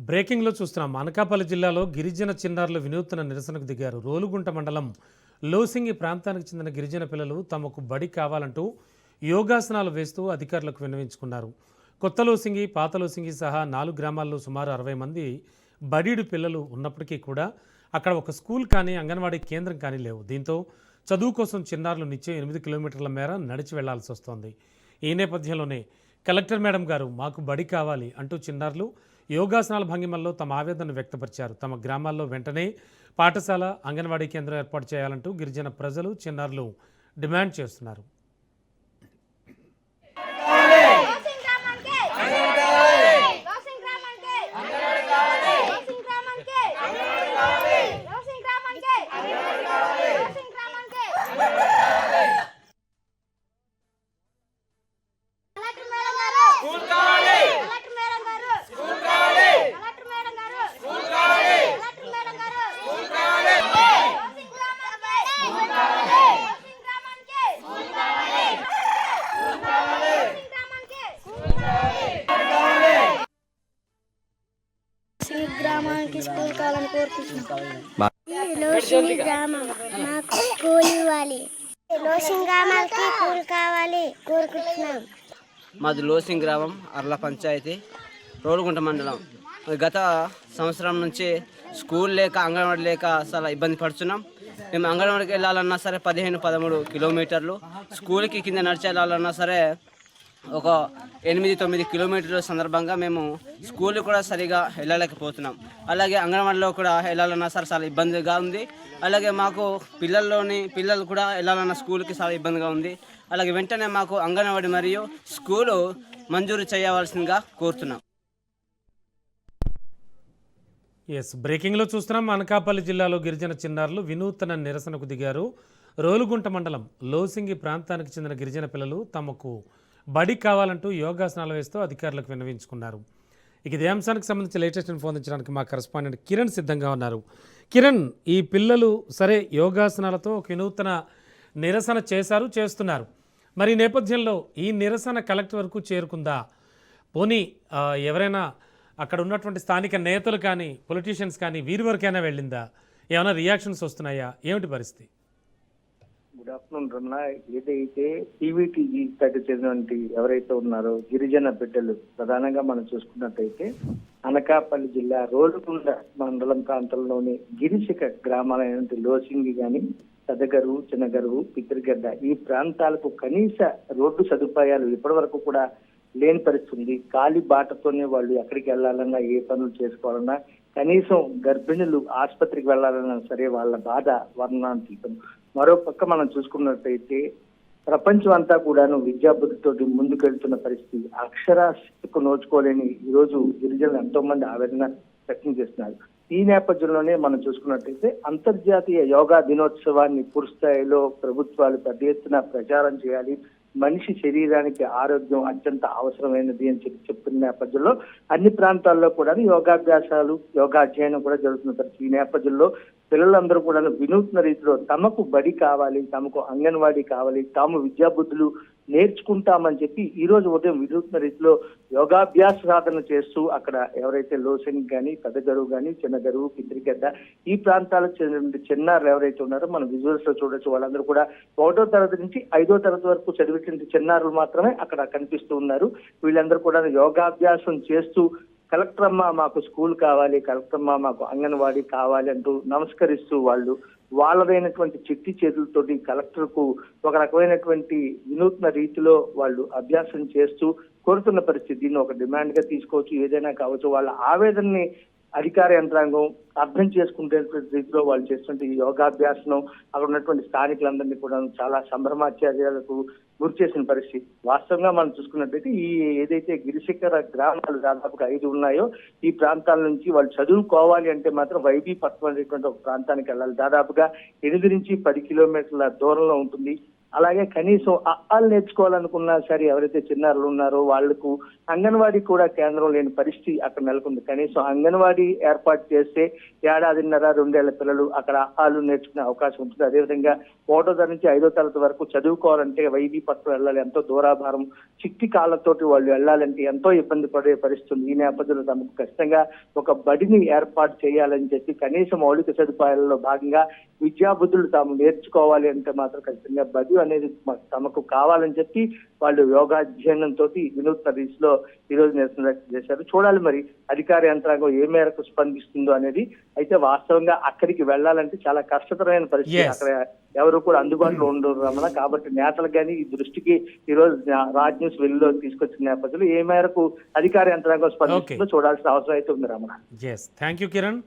బ్రేకింగ్లో చూస్తున్నాం. అనకాపల్లి జిల్లాలో గిరిజన చిన్నారులు వినూత్న నిరసనకు దిగారు. రోలుగుంట మండలం లోసింగి ప్రాంతానికి చెందిన గిరిజన పిల్లలు తమకు బడి కావాలంటూ యోగాసనాలు వేస్తూ అధికారులకు విన్నవించుకున్నారు. కొత్త లోసింగి, పాత లోసింగి సహా 4 గ్రామాల్లో సుమారు 60 మంది బడీడు పిల్లలు ఉన్నప్పటికీ కూడా అక్కడ ఒక స్కూల్ కానీ అంగన్వాడీ కేంద్రం కానీ లేవు. దీంతో చదువు కోసం చిన్నారులు నిత్యం 8 కిలోమీటర్ల మేర నడిచి వెళ్లాల్సి వస్తోంది. ఈ నేపథ్యంలోనే కలెక్టర్ మేడం గారు మాకు బడి కావాలి అంటూ చిన్నారులు యోగాసనాల భంగిమల్లో తమ ఆవేదనను వ్యక్తపరిచారు. తమ గ్రామాల్లో వెంటనే పాఠశాల, అంగన్వాడీ కేంద్రం ఏర్పాటు చేయాలంటూ గిరిజన ప్రజలు, చిన్నారులు డిమాండ్ చేస్తున్నారు. గ్రామానికి స్కూల్ కావాలని కోరుకుంటున్నాం. లోసింగి గ్రామం మాకు స్కూల్ ఇవ్వాలి. లోసింగి గ్రామానికి స్కూల్ కావాలి కోరుకుంటున్నాం. మాది లోసింగ్ గ్రామం, అర్ల పంచాయతీ, రోలుగుంట మండలం. గత సంవత్సరం నుంచి స్కూల్ లేక, అంగన్వాడీ లేక చాలా ఇబ్బంది పడుతున్నాం. మేము అంగన్వాడికి వెళ్ళాలన్నా సరే 15-13 కిలోమీటర్లు, స్కూల్కి కింద నడిచి వెళ్ళాలన్నా సరే ఒక 8-9 కిలోమీటర్ల సందర్భంగా మేము స్కూల్ కూడా సరిగా వెళ్ళలేకపోతున్నాం. అలాగే అంగన్వాడీలో కూడా వెళ్ళాలన్నా సరే చాలా ఇబ్బందిగా ఉంది. అలాగే మాకు పిల్లలు కూడా వెళ్ళాలన్న స్కూల్కి చాలా ఇబ్బందిగా ఉంది. అలాగే వెంటనే మాకు అంగన్వాడీ మరియు స్కూలు మంజూరు చేయవలసిందిగా కోరుతున్నాం. బ్రేకింగ్లో చూస్తున్నాం. అనకాపల్లి జిల్లాలో గిరిజన చిన్నారులు వినూత్న నిరసనకు దిగారు. రోలుగుంట మండలం లోసింగి ప్రాంతానికి చెందిన గిరిజన పిల్లలు తమకు బడి కావాలంటూ యోగాసనాలు వేస్తూ అధికారులకు విన్నవించుకున్నారు. ఇదే అంశానికి సంబంధించి లేటెస్ట్ ఇన్ఫర్మేషన్ మా కరెస్పాండెంట్ కిరణ్ సిద్ధంగా ఉన్నారు. కిరణ్, ఈ పిల్లలు సరే యోగాసనాలతో ఒక వినూత్న నిరసన చేస్తున్నారు. మరి ఈ నేపథ్యంలో ఈ నిరసన కలెక్టర్ వరకు చేరుకుందా? పోనీ ఎవరైనా అక్కడ ఉన్నటువంటి స్థానిక నేతలు కానీ, పొలిటీషియన్స్ కానీ వీరి వరకైనా వెళ్ళిందా? ఏమైనా రియాక్షన్స్ వస్తున్నాయా? ఏమిటి పరిస్థితి? Good afternoon Ramana. ఏదైతే టీవీటీజీ చెందినటువంటి ఎవరైతే ఉన్నారో గిరిజన బిడ్డలు, ప్రధానంగా మనం చూసుకున్నట్టయితే అనకాపల్లి జిల్లా రోలుగుండ మండలం ప్రాంతంలోని గిరిశిఖ గ్రామాలైనటువంటి లోసింగి కానీ, పెద్దగరువు, చిన్నగరువు, పిత్రిగడ్డ ఈ ప్రాంతాలకు కనీస రోడ్డు సదుపాయాలు ఇప్పటి వరకు కూడా లేని పరిస్థితి ఉంది. ఖాళీ బాటతోనే వాళ్ళు ఎక్కడికి వెళ్ళాలన్నా, ఏ పనులు చేసుకోవాలన్నా, కనీసం గర్భిణులు ఆసుపత్రికి వెళ్ళాలన్నా సరే వాళ్ళ బాధ వర్ణనాతీతం. మరో పక్క మనం చూసుకున్నట్టయితే ప్రపంచం అంతా కూడాను విద్యాబుద్ధితోటి ముందుకెళ్తున్న పరిస్థితి. అక్షరాస్యతకు నోచుకోలేని ఈ రోజు గిరిజనులు ఎంతో మంది ఆవేదన వ్యక్తం చేస్తున్నారు. ఈ నేపథ్యంలోనే మనం చూసుకున్నట్టయితే అంతర్జాతీయ యోగా దినోత్సవాన్ని పూర్తిస్థాయిలో ప్రభుత్వాలు పెద్ద ఎత్తున ప్రచారం చేయాలి. మనిషి శరీరానికి ఆరోగ్యం అత్యంత అవసరమైనది అని చెప్తున్న నేపథ్యంలో అన్ని ప్రాంతాల్లో కూడా యోగాభ్యాసాలు, యోగా అధ్యయనం కూడా జరుగుతున్న పరిస్థితి. ఈ నేపథ్యంలో పిల్లలందరూ కూడా వినూత్న రీతిలో తమకు బడి కావాలి, తమకు అంగన్వాడీ కావాలి, తాము విద్యాబుద్ధులు నేర్చుకుంటామని చెప్పి ఈ రోజు ఉదయం వినూత్న రీతిలో యోగాభ్యాస సాధన చేస్తూ అక్కడ ఎవరైతే లోసింగ్ కానీ, పెద్దగరువు కానీ, చిన్నగరువు, పిత్రిగడ్డ ఈ ప్రాంతాలకు చెందిన చిన్నారులు ఎవరైతే ఉన్నారో మనం విజువల్స్ లో చూడొచ్చు. వాళ్ళందరూ కూడా 1వ తరగతి నుంచి 5వ తరగతి వరకు చదివేటువంటి చిన్నారులు మాత్రమే అక్కడ కనిపిస్తూ ఉన్నారు. వీళ్ళందరూ కూడా యోగాభ్యాసం చేస్తూ కలెక్టర్ అమ్మ మాకు స్కూల్ కావాలి, కలెక్టర్ అమ్మ మాకు అంగన్వాడీ కావాలి అంటూ నమస్కరిస్తూ వాళ్ళు వాళ్ళదైనటువంటి చిట్టి చేతులతోటి కలెక్టర్ కు ఒక రకమైనటువంటి వినూత్న రీతిలో వాళ్ళు అభ్యాసం చేస్తూ కోరుతున్న పరిస్థితి. దీన్ని ఒక డిమాండ్ గా తీసుకోవచ్చు, ఏదైనా కావచ్చు. వాళ్ళ ఆవేదనని అధికార యంత్రాంగం అర్థం చేసుకునే రీతిలో వాళ్ళు చేస్తుంటే ఈ యోగాభ్యాసం అక్కడ ఉన్నటువంటి స్థానికులందరినీ కూడా చాలా సంభ్రమాచార్యాలకు గురి చేసిన పరిస్థితి. వాస్తవంగా మనం చూసుకున్నట్టయితే ఈ ఏదైతే గిరిశిఖర గ్రామాలు దాదాపుగా 5 ఉన్నాయో ఈ ప్రాంతాల నుంచి వాళ్ళు చదువుకోవాలి అంటే మాత్రం వైబీపట్నం అనేటువంటి ఒక ప్రాంతానికి వెళ్ళాలి. దాదాపుగా 8 నుంచి 10 కిలోమీటర్ల దూరంలో ఉంటుంది. అలాగే కనీసం అఆలు నేర్చుకోవాలనుకున్నా సరే ఎవరైతే చిన్నారులు ఉన్నారో వాళ్లకు అంగన్వాడీ కూడా కేంద్రం లేని పరిస్థితి అక్కడ నెలకొంది. కనీసం అంగన్వాడీ ఏర్పాటు చేస్తే 1.5-2 పిల్లలు అక్కడ ఆహాలు నేర్చుకునే అవకాశం ఉంటుంది. అదేవిధంగా 1వ తరగతి నుంచి 5వ తరగతి వరకు చదువుకోవాలంటే వైద్య పట్టు వెళ్ళాలి, ఎంతో దూరాభారం, చిట్టి కాళ్ళతోటి వాళ్ళు వెళ్ళాలంటే ఎంతో ఇబ్బంది పడే పరిస్థితి ఉంది. ఈ నేపథ్యంలో తమకు ఖచ్చితంగా ఒక బడిని ఏర్పాటు చేయాలని చెప్పి కనీస మౌలిక సదుపాయాలలో భాగంగా విద్యాబుద్ధులు తాము నేర్చుకోవాలి అంటే మాత్రం ఖచ్చితంగా బడి అనేది తమకు కావాలని చెప్పి వాళ్ళు యోగాధ్యయనంతో వినూత్న రీతిలో ఈ రోజు నిరసన వ్యక్తం చేశారు. చూడాలి మరి అధికార యంత్రాంగం ఏ మేరకు స్పందిస్తుందో అనేది. అయితే వాస్తవంగా అక్కడికి వెళ్ళాలంటే చాలా కష్టతరమైన పరిస్థితి. Yes. అక్కడ ఎవరు కూడా అందుబాటులో ఉండరు రమణ. కాబట్టి నేతలు కానీ ఈ దృష్టికి ఈ రోజు రాజ్ న్యూస్ వెలుగులో తీసుకొచ్చిన నేపథ్యంలో ఏ మేరకు అధికార యంత్రాంగం స్పందిస్తుందో చూడాల్సిన అవసరం అయితే ఉంది Ramana. Yes, thank you Kiran.